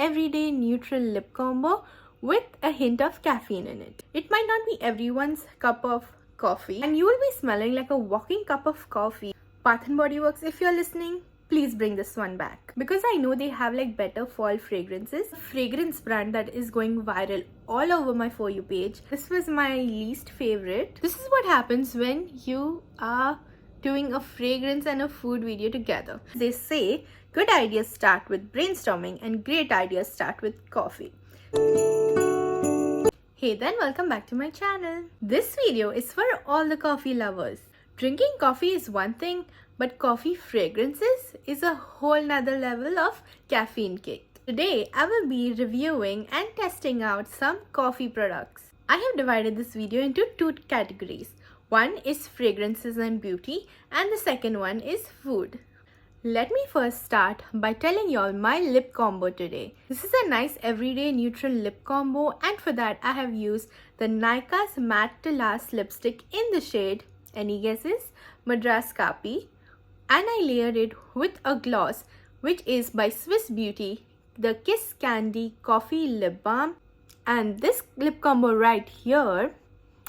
everyday neutral lip combo with a hint of caffeine in it. It might not be everyone's cup of coffee and you will be smelling like a walking cup of coffee. Bath & Body Works, if you're listening, please bring this one back. Because I know they have like better fall fragrances. A fragrance brand that is going viral all over my For You page. This was my least favorite. This is what happens when you are doing a fragrance and a food video together. They say good ideas start with brainstorming and great ideas start with coffee. Hey then, welcome back to my channel. This video is for all the coffee lovers. Drinking coffee is one thing, but coffee fragrances is a whole nother level of caffeine kick. Today, I will be reviewing and testing out some coffee products. I have divided this video into two categories. One is fragrances and beauty and the second one is food. Let me first start by telling y'all my lip combo today. This is a nice everyday neutral lip combo, and for that I have used the Nykaa's Matte to Last lipstick in the shade, any guesses? Madras Kapi. And I layered it with a gloss which is by Swiss Beauty, the Kiss Candy Coffee Lip Balm. And this lip combo right here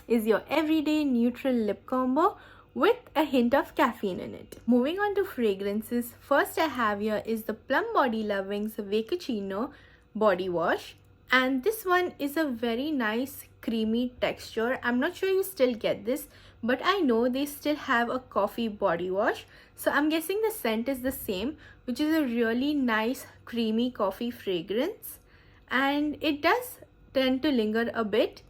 is your everyday neutral lip combo with a hint of caffeine in it. Moving on to fragrances, first I have here is the Plum Body Loving's Vecchino body wash, and this one is a very nice creamy texture. I'm not sure you still get this, but I know they still have a coffee body wash, so I'm guessing the scent is the same, which is a really nice creamy coffee fragrance, and it does tend to linger a bit,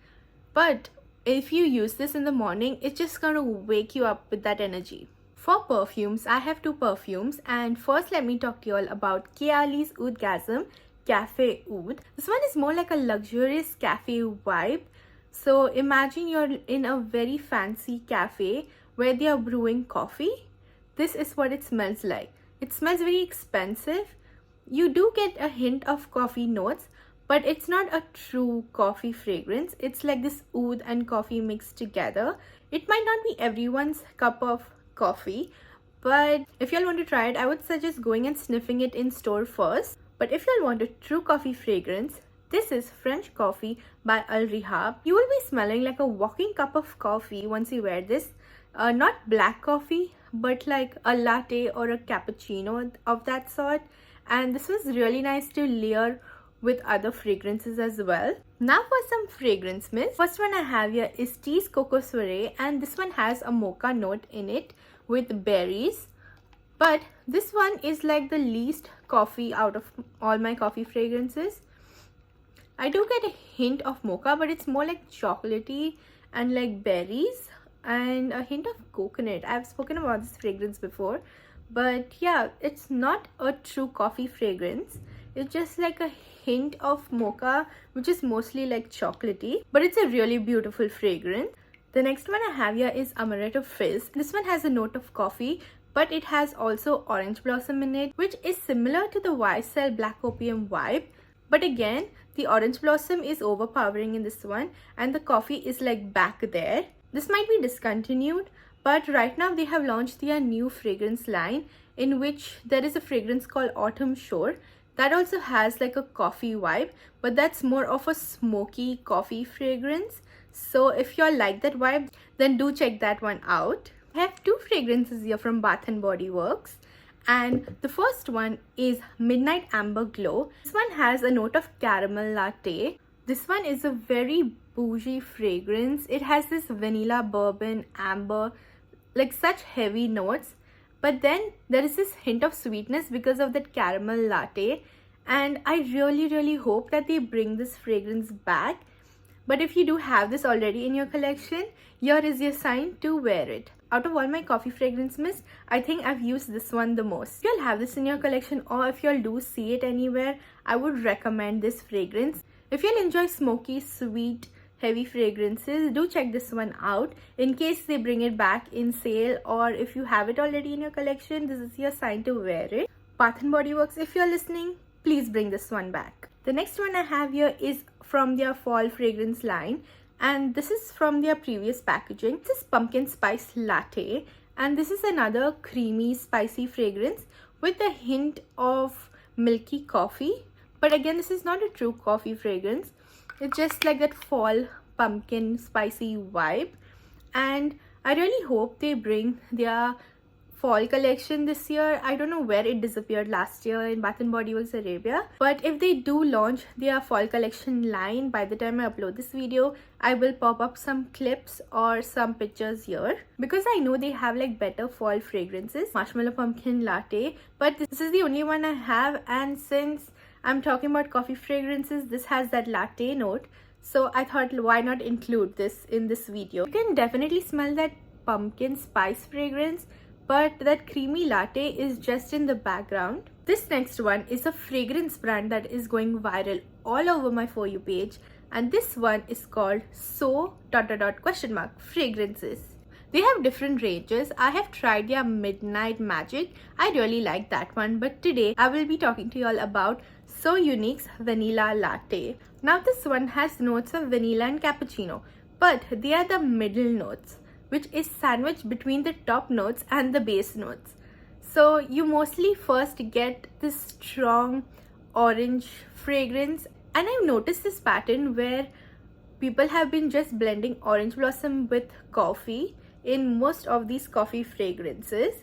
but if you use this in the morning, it's just gonna wake you up with that energy. For perfumes, I have two perfumes, and first let me talk to you all about Kayali's Oudgasm Cafe Oud. This one is more like a luxurious cafe vibe. So imagine you're in a very fancy cafe where they are brewing coffee. This is what it smells like. It smells very expensive. You do get a hint of coffee notes, but it's not a true coffee fragrance. It's like this oud and coffee mixed together. It might not be everyone's cup of coffee, but if y'all want to try it, I would suggest going and sniffing it in store first. But if y'all want a true coffee fragrance, this is French Coffee by Rehab. You will be smelling like a walking cup of coffee once you wear this. Not black coffee, but like a latte or a cappuccino of that sort. And this was really nice to layer with other fragrances as well. Now for some fragrance mist. First one I have here is Tease Coco Soiree, and this one has a mocha note in it with berries. But this one is like the least coffee out of all my coffee fragrances. I do get a hint of mocha, but it's more like chocolatey and like berries and a hint of coconut. I've spoken about this fragrance before, but yeah, it's not a true coffee fragrance. It's just like a hint of mocha, which is mostly like chocolatey, but it's a really beautiful fragrance. The next one I have here is Amaretto Fizz. This one has a note of coffee, but it has also orange blossom in it, which is similar to the YSL Black Opium vibe. But again, the orange blossom is overpowering in this one, and the coffee is like back there. This might be discontinued, but right now they have launched their new fragrance line, in which there is a fragrance called Autumn Shore. That also has like a coffee vibe, but that's more of a smoky coffee fragrance. So if y'all like that vibe, then do check that one out. I have two fragrances here from Bath & Body Works, and the first one is Midnight Amber Glow. This one has a note of caramel latte. This one is a very bougie fragrance. It has this vanilla, bourbon, amber, like such heavy notes. But then there is this hint of sweetness because of that caramel latte, and I really hope that they bring this fragrance back. But if you do have this already in your collection, here is your sign to wear it. Out of all my coffee fragrance mist, I think I've used this one the most. If you'll have this in your collection, or if you'll do see it anywhere, I would recommend this fragrance. If you'll enjoy smoky, sweet, heavy fragrances, do check this one out in case they bring it back in sale, or if you have it already in your collection, this is your sign to wear it. Bath & Body Works, if you're listening, please bring this one back. The next one I have here is from their fall fragrance line, and this is from their previous packaging. This is Pumpkin Spice Latte, and this is another creamy spicy fragrance with a hint of milky coffee, But again, this is not a true coffee fragrance. It's just like that fall pumpkin spicy vibe. And I really hope they bring their fall collection this year. I don't know where it disappeared last year in Bath & Body Works Arabia, but if they do launch their fall collection line by the time I upload this video, I will pop up some clips or some pictures here, because I know they have like better fall fragrances. Marshmallow Pumpkin Latte, but this is the only one I have, and since I'm talking about coffee fragrances, this has that latte note, so I thought why not include this in this video. You can definitely smell that pumpkin spice fragrance, but that creamy latte is just in the background. This next one is a fragrance brand that is going viral all over my For You page, and this one is called So ... fragrances. They have different ranges. I have tried their Midnight Magic. I really like that one, but today I will be talking to you all about So Unique's Vanilla Latte. Now this one has notes of vanilla and cappuccino, but they are the middle notes, which is sandwiched between the top notes and the base notes. So you mostly first get this strong orange fragrance, and I've noticed this pattern where people have been just blending orange blossom with coffee in most of these coffee fragrances,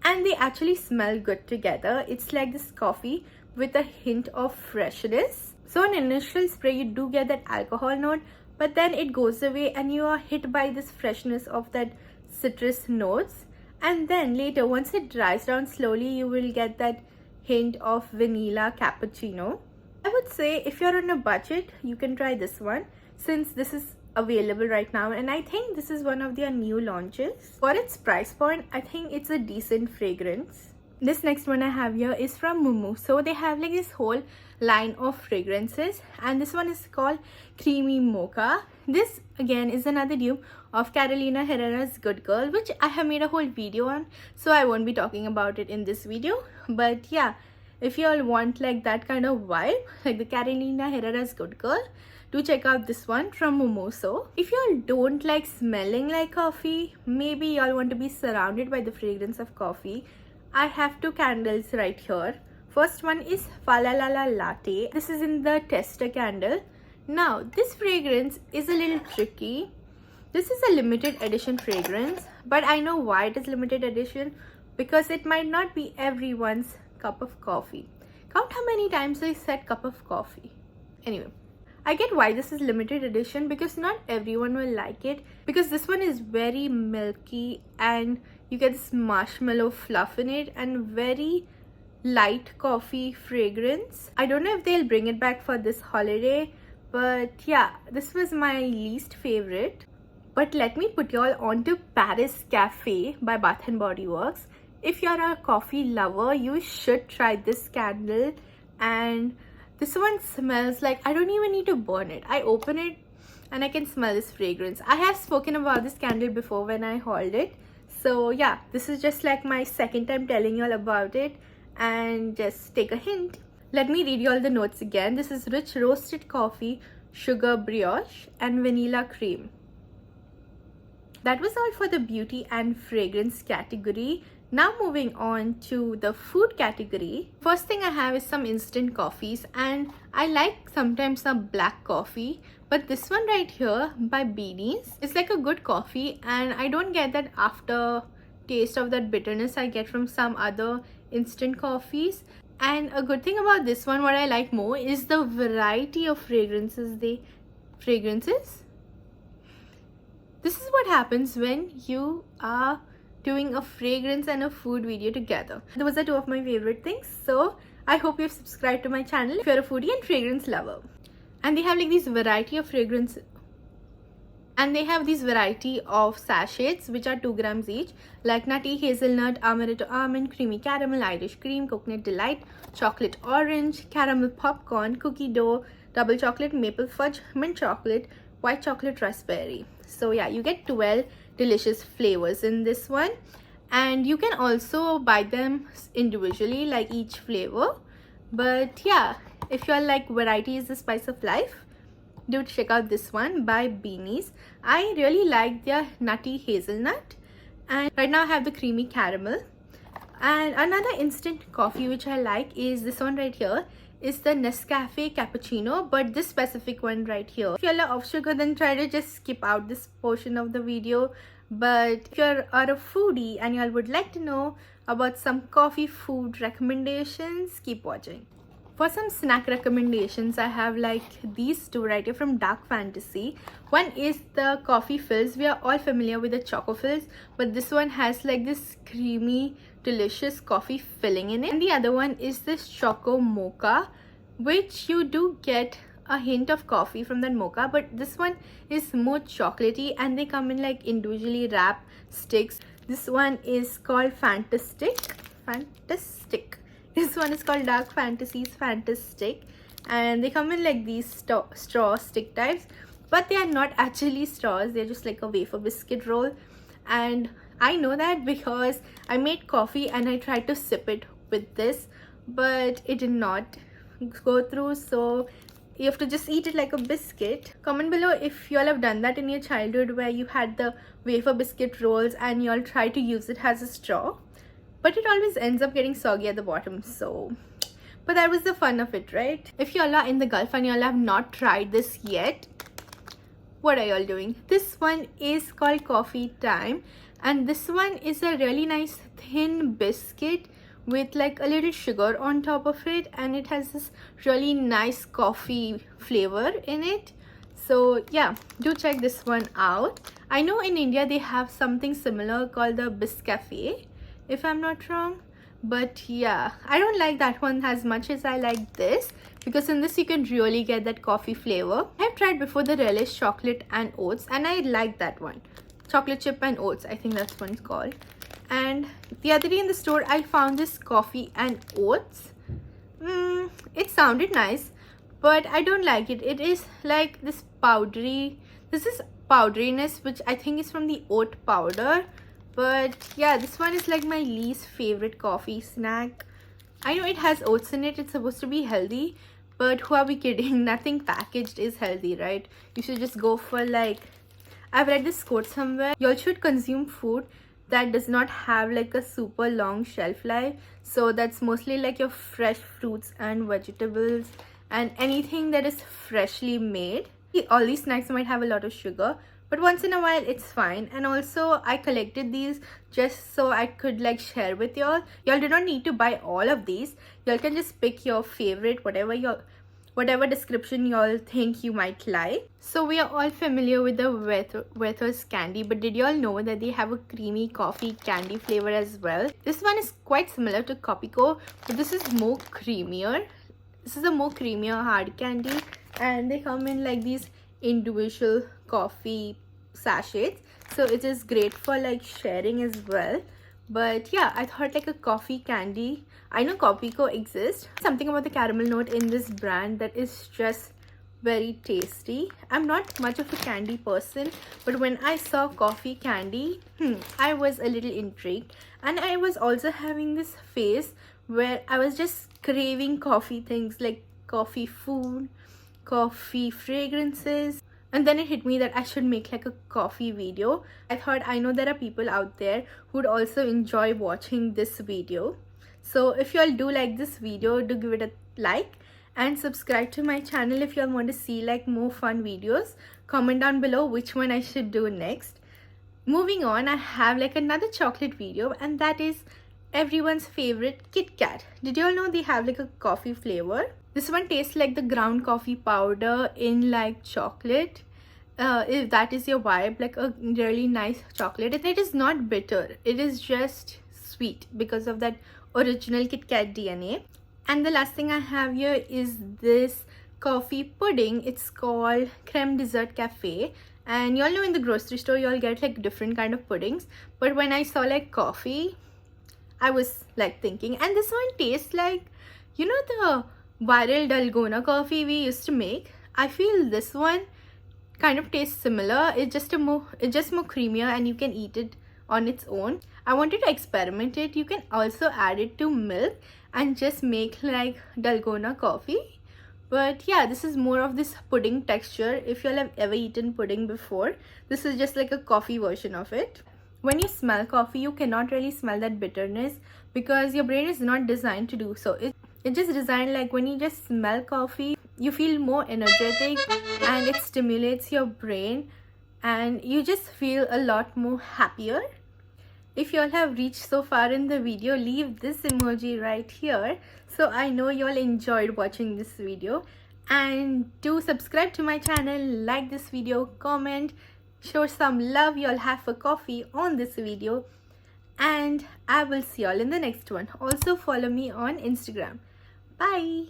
and they actually smell good together. It's like this coffee with a hint of freshness. So on initial spray you do get that alcohol note, but then it goes away and you are hit by this freshness of that citrus notes, and then later once it dries down slowly you will get that hint of vanilla cappuccino. I would say if you're on a budget you can try this one, since this is available right now, and I think this is one of their new launches. For its price point, I think it's a decent fragrance. This next one I have here is from Mumuso. So they have like this whole line of fragrances, and this one is called Creamy Mocha. This again is another dupe of Carolina Herrera's Good Girl, which I have made a whole video on, so I won't be talking about it in this video. But yeah, if you all want like that kind of vibe, like the Carolina Herrera's Good Girl, do check out this one from Mumuso. If you all don't like smelling like coffee, maybe you all want to be surrounded by the fragrance of coffee, I have two candles right here. First one is Falalala Latte. This is in the tester candle. Now this fragrance is a little tricky. This is a limited edition fragrance, but I know why it is limited edition, because it might not be everyone's cup of coffee. Count how many times I said cup of coffee. Anyway, I get why this is limited edition, because not everyone will like it, because this one is very milky and you get this marshmallow fluff in it and very light coffee fragrance. I don't know if they'll bring it back for this holiday, but yeah, this was my least favorite. But let me put you all on to Paris Cafe by Bath & Body Works. If you're a coffee lover, you should try this candle, and this one smells like I don't even need to burn it. I open it and I can smell this fragrance. I have spoken about this candle before when I hauled it. So yeah, this is just like my second time telling you all about it, and just take a hint. Let me read you all the notes again. This is rich roasted coffee, sugar brioche, and vanilla cream. That was all for the beauty and fragrance category. Now moving on to the food category. First thing I have is some instant coffees, and I like sometimes some black coffee, but this one right here by Beanies is like a good coffee, and I don't get that after taste of that bitterness I get from some other instant coffees. And a good thing about this one, what I like more, is the variety of fragrances. This is what happens when you are doing a fragrance and a food video together. Those are two of my favorite things, so I hope you've subscribed to my channel if you're a foodie and fragrance lover. And they have like these variety of fragrance, and they have these variety of sachets which are 2 grams each, like nutty, hazelnut, amaretto almond, creamy caramel, Irish cream, coconut delight, chocolate orange, caramel popcorn, cookie dough, double chocolate, maple fudge, mint chocolate, white chocolate raspberry. So yeah, you get 12 delicious flavors in this one, and you can also buy them individually, like each flavor. But yeah, if you're like variety is the spice of life, do check out this one by Beanies. I really like their nutty hazelnut, and right now I have the creamy caramel. And another instant coffee which I like is this one right here. is the Nescafe cappuccino, but this specific one right here. If you're off sugar, then try to just skip out this portion of the video. But if you're a foodie and y'all would like to know about some coffee food recommendations, keep watching. For some snack recommendations, I have like these two right here from Dark Fantasy. One is the coffee fills. We are all familiar with the choco fills, but this one has like this creamy, delicious coffee filling in it. And the other one is this choco mocha, which you do get a hint of coffee from that mocha, but this one is more chocolatey, and they come in like individually wrapped sticks. This one is called Fantastic. This one is called Dark Fantasy's Fantastic, and they come in like these straw stick types, but they are not actually straws. They're just like a wafer biscuit roll. And I know that because I made coffee and I tried to sip it with this, but it did not go through. So you have to just eat it like a biscuit. Comment below if you all have done that in your childhood, where you had the wafer biscuit rolls and you all try to use it as a straw, but it always ends up getting soggy at the bottom. So but that was the fun of it, right? If y'all are in the Gulf and y'all have not tried this yet, what are y'all doing? This one is called Coffee Time, and this one is a really nice thin biscuit with like a little sugar on top of it, and it has this really nice coffee flavor in it. So yeah, do check this one out. I know in India they have something similar called the Biscafe, if I'm not wrong, but yeah, I don't like that one as much as I like this, because in this you can really get that coffee flavor. I've tried before the Relish chocolate and oats, and I like that one. Chocolate chip and oats, I think that's what it's called. And the other day in the store I found this coffee and oats. It sounded nice, but I don't like it. It is like this powdery, this is powderiness, which I think is from the oat powder. But yeah, this one is like my least favorite coffee snack. I know it has oats in it, it's supposed to be healthy, but who are we kidding? Nothing packaged is healthy, right? You should just go for like, I've read this quote somewhere, you all should consume food that does not have like a super long shelf life. So that's mostly like your fresh fruits and vegetables and anything that is freshly made. All these snacks might have a lot of sugar, but once in a while it's fine. And also I collected these just so I could like share with y'all. Y'all do not need to buy all of these. Y'all can just pick your favorite, whatever description y'all think you might like. So we are all familiar with the Werther's candy, but did y'all know that they have a creamy coffee candy flavor as well? This one is quite similar to Copico, but this is more creamier. This is a more creamier hard candy, and they come in like these individual coffee sachets, so it is great for like sharing as well. But yeah, I thought like a coffee candy. I know Copico exists. Something about the caramel note in this brand that is just very tasty. I'm not much of a candy person, but when I saw coffee candy, I was a little intrigued. And I was also having this phase where I was just craving coffee things, like coffee food, coffee fragrances. And then it hit me that I should make like a coffee video. I thought, I know there are people out there who would also enjoy watching this video. So if you all do like this video, do give it a like and subscribe to my channel if you all want to see like more fun videos. Comment down below which one I should do next. Moving on, I have like another chocolate video, and that is everyone's favorite Kit Kat. Did you all know they have like a coffee flavor? This one tastes like the ground coffee powder in like chocolate. If that is your vibe, like a really nice chocolate. It is not bitter. It is just sweet because of that original Kit Kat DNA. And the last thing I have here is this coffee pudding. It's called Creme Dessert Cafe. And you all know in the grocery store, you all get like different kind of puddings. But when I saw like coffee, I was like thinking, and this one tastes like, you know, the viral Dalgona coffee we used to make. I feel this one kind of tastes similar. It's just more creamier, and you can eat it on its own. I wanted to experiment it. You can also add it to milk and just make like Dalgona coffee. But yeah, this is more of this pudding texture. If you all have ever eaten pudding before, this is just like a coffee version of it. When you smell coffee, you cannot really smell that bitterness because your brain is not designed to do so. It's just designed like when you just smell coffee, you feel more energetic and it stimulates your brain and you just feel a lot more happier. If y'all have reached so far in the video, leave this emoji right here so I know y'all enjoyed watching this video. And do subscribe to my channel, like this video, comment, show some love y'all have for coffee on this video. And I will see y'all in the next one. Also follow me on Instagram. Bye.